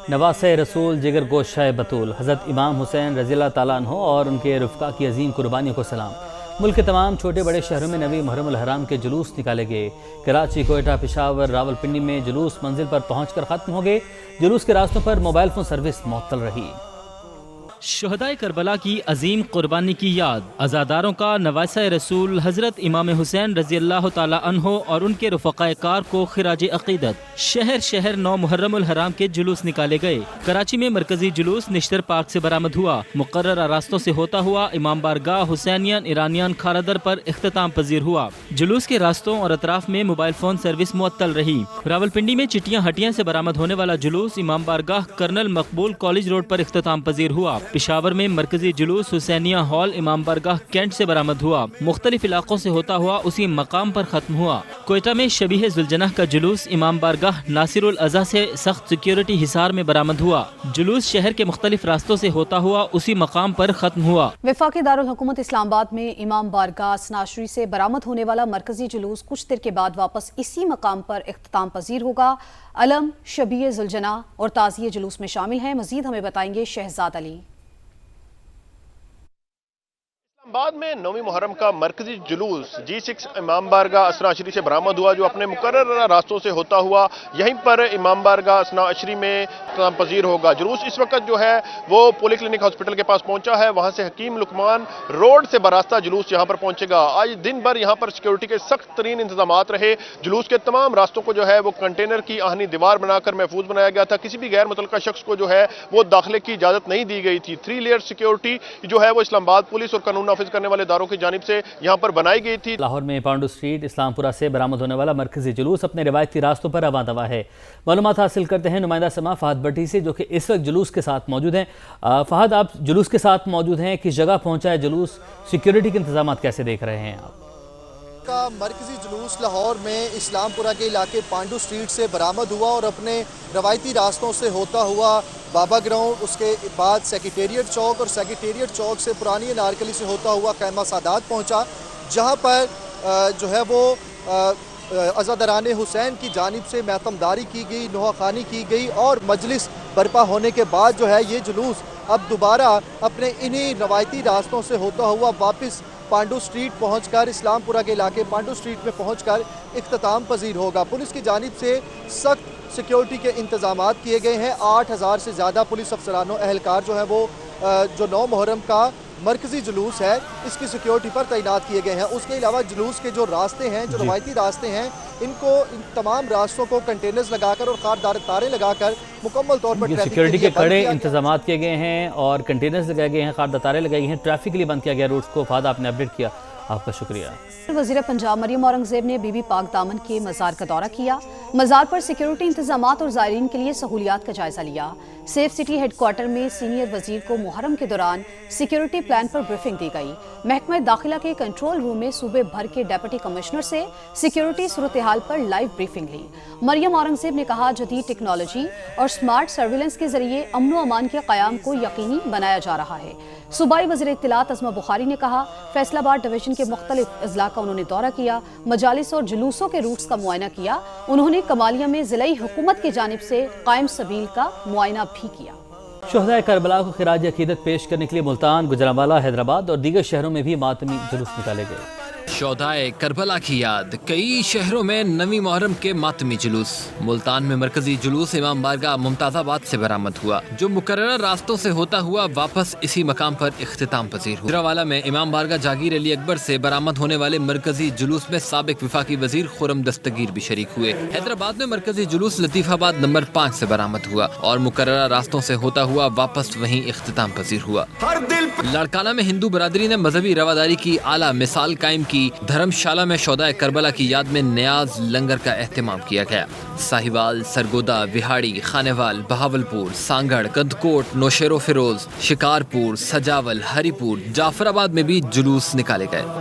نواسہ رسول جگر گوشہ بطول حضرت امام حسین رضی اللہ تعالیٰ عنہ اور ان کے رفقا کی عظیم قربانیوں کو سلام۔ ملک کے تمام چھوٹے بڑے شہروں میں نویں محرم الحرام کے جلوس نکالے گئے۔ کراچی، کوئٹہ، پشاور، راولپنڈی میں جلوس منزل پر پہنچ کر ختم ہو گئے۔ جلوس کے راستوں پر موبائل فون سروس معطل رہی۔ شہدائے کربلا کی عظیم قربانی کی یاد، عزاداروں کا نواسہ رسول حضرت امام حسین رضی اللہ تعالیٰ عنہ اور ان کے رفقائے کار کو خراج عقیدت۔ شہر شہر 9 محرم الحرام کے جلوس نکالے گئے۔ کراچی میں مرکزی جلوس نشتر پارک سے برآمد ہوا۔ مقررہ راستوں سے ہوتا ہوا امام بارگاہ حسینیان ایرانیان کھارادر پر اختتام پذیر ہوا۔ جلوس کے راستوں اور اطراف میں موبائل فون سروس معطل رہی۔ راولپنڈی میں چٹیاں ہٹیاں سے برآمد ہونے والا جلوس امام بارگاہ کرنل مقبول کالج روڈ پر اختتام پذیر ہوا۔ پشاور میں مرکزی جلوس حسینیہ ہال امام بارگاہ کینٹ سے برآمد ہوا۔ مختلف علاقوں سے ہوتا ہوا اسی مقام پر ختم ہوا۔ کوئٹہ میں شبیہ ذوالجناح کا جلوس امام بارگاہ ناصر الازا سے سخت سیکیورٹی حصار میں برآمد ہوا۔ جلوس شہر کے مختلف راستوں سے ہوتا ہوا اسی مقام پر ختم ہوا۔ وفاقی دارالحکومت اسلام آباد میں امام بارگاہ اسناشری سے برآمد ہونے والا مرکزی جلوس کچھ دیر کے بعد واپس اسی مقام پر اختتام پذیر ہوگا۔ علم، شبیہ ذوالجناح اور تعزیہ جلوس میں شامل ہیں۔ مزید ہمیں بتائیں گے شہزاد علی۔ بعد میں 9ویں محرم کا مرکزی جلوس G6 امام بارگاہ اسنا عشری سے برآمد ہوا، جو اپنے مقررہ راستوں سے ہوتا ہوا یہیں پر امام بارگاہ اسنا عشری میں اختتام پذیر ہوگا۔ جلوس اس وقت جو ہے وہ پولی کلینک ہاسپٹل کے پاس پہنچا ہے، وہاں سے حکیم لقمان روڈ سے براستہ جلوس یہاں پر پہنچے گا۔ آج دن بھر یہاں پر سیکیورٹی کے سخت ترین انتظامات رہے۔ جلوس کے تمام راستوں کو جو ہے وہ کنٹینر کی آہنی دیوار بنا کر محفوظ بنایا گیا تھا۔ کسی بھی غیر متعلقہ شخص کو جو ہے وہ داخلے کی اجازت نہیں دی گئی تھی۔ 3 لیئر سیکیورٹی جو ہے وہ اسلام آباد پولیس اور قانون نافذ کرنے والے اداروں کی جانب سے یہاں پر بنائی گئی تھی۔ لاہور میں پانڈو اسٹریٹ اسلام پورہ سے برآمد ہونے والا مرکزی جلوس اپنے روایتی راستوں پر رواں دوا ہے۔ معلومات حاصل کرتے ہیں نمائندہ سما فہد بٹی سے، جو کہ اس وقت جلوس کے ساتھ موجود ہیں۔ فہد، آپ جلوس کے ساتھ موجود ہیں، کس جگہ پہنچا ہے جلوس؟ سیکیورٹی کے انتظامات کیسے دیکھ رہے ہیں آپ؟ کا مرکزی جلوس لاہور میں اسلام پورہ کے علاقے پانڈو اسٹریٹ سے برآمد ہوا اور اپنے روایتی راستوں سے ہوتا ہوا بابا گراؤنڈ، اس کے بعد سیکریٹریٹ چوک اور سیکریٹریٹ چوک سے پرانی انارکلی سے ہوتا ہوا خیمہ سادات پہنچا، جہاں پر جو ہے وہ عزاداران حسین کی جانب سے ماتمداری کی گئی، نوحہ خوانی کی گئی اور مجلس برپا ہونے کے بعد جو ہے یہ جلوس اب دوبارہ اپنے انہی روایتی راستوں سے ہوتا ہوا واپس پانڈو اسٹریٹ پہنچ کر اسلام پورہ کے علاقے پانڈو اسٹریٹ میں پہنچ کر اختتام پذیر ہوگا۔ پولیس کی جانب سے سخت سیکیورٹی کے انتظامات کیے گئے ہیں۔ 8000 سے زیادہ پولیس افسران و اہلکار جو ہے وہ جو 9 محرم کا مرکزی جلوس ہے اس کی سیکیورٹی پر تعینات کیے گئے ہیں۔ اس کے علاوہ جلوس کے جو راستے ہیں، جو روایتی راستے ہیں، ان تمام راستوں کو کنٹینرز لگا کر اور خاردار تاریں لگا کر مکمل طور پر سیکیورٹی کے کڑے انتظامات کیے گئے ہیں اور کنٹینرز لگائے گئے ہیں، خاردار تاریں لگائی گئی ہیں، ٹریفک کے لیے بند کیا گیا روٹس کو۔ فہد، آپ نے اپڈیٹ کیا، آپ کا شکریہ۔ وزیر پنجاب مریم اورنگزیب نے بی بی پاک دامن کے مزار کا دورہ کیا۔ مزار پر سیکیورٹی انتظامات اور زائرین کے لیے سہولیات کا جائزہ لیا۔ سیف سٹی ہیڈ کوارٹر میں سینئر وزیر کو محرم کے دوران سیکیورٹی پلان پر بریفنگ دی گئی۔ محکمہ داخلہ کے کنٹرول روم میں صوبے بھر کے ڈیپٹی کمشنر سے سیکیورٹی صورتحال پر لائیو بریفنگ لی۔ مریم اورنگزیب نے کہا، جدید ٹیکنالوجی اور سمارٹ سرویلنس کے ذریعے امن و امان کے قیام کو یقینی بنایا جا رہا ہے۔ صوبائی وزیر اطلاعات عظمہ بخاری نے کہا، فیصل آباد ڈویژن کے مختلف اضلاع کا انہوں نے دورہ کیا، مجالس اور جلوسوں کے روٹس کا معائنہ کیا۔ انہوں نے کمالیہ میں ضلعی حکومت کی جانب سے قائم سبیل کا معائنہ بھی کیا۔ شہدائے کربلا کو خراج عقیدت پیش کرنے کے لیے ملتان، گجرانوالہ، حیدرآباد اور دیگر شہروں میں بھی ماتمی جلوس نکالے گئے۔ شہدائے کربلا کی یاد، کئی شہروں میں 9ویں محرم کے ماتمی جلوس۔ ملتان میں مرکزی جلوس امام بارگاہ ممتاز آباد سے برآمد ہوا، جو مقررہ راستوں سے ہوتا ہوا واپس اسی مقام پر اختتام پذیر ہوا۔ گجرانوالہ میں امام بارگاہ جاگیر علی اکبر سے برآمد ہونے والے مرکزی جلوس میں سابق وفاقی وزیر خرم دستگیر بھی شریک ہوئے۔ حیدرآباد میں مرکزی جلوس لطیف آباد نمبر 5 سے برآمد ہوا اور مقررہ راستوں سے ہوتا ہوا واپس وہیں اختتام پذیر ہوا۔ لاڑکانہ میں ہندو برادری نے مذہبی رواداری کی اعلیٰ مثال قائم کی۔ دھرم شالہ میں شہدائے کربلا کی یاد میں نیاز لنگر کا اہتمام کیا گیا۔ ساہیوال، سرگودا، وہاڑی، خانیوال، بہاولپور، سانگڑ، کندکوٹ، نوشیر و فیروز، شکارپور، سجاول، ہری پور، جعفر آباد میں بھی جلوس نکالے گئے۔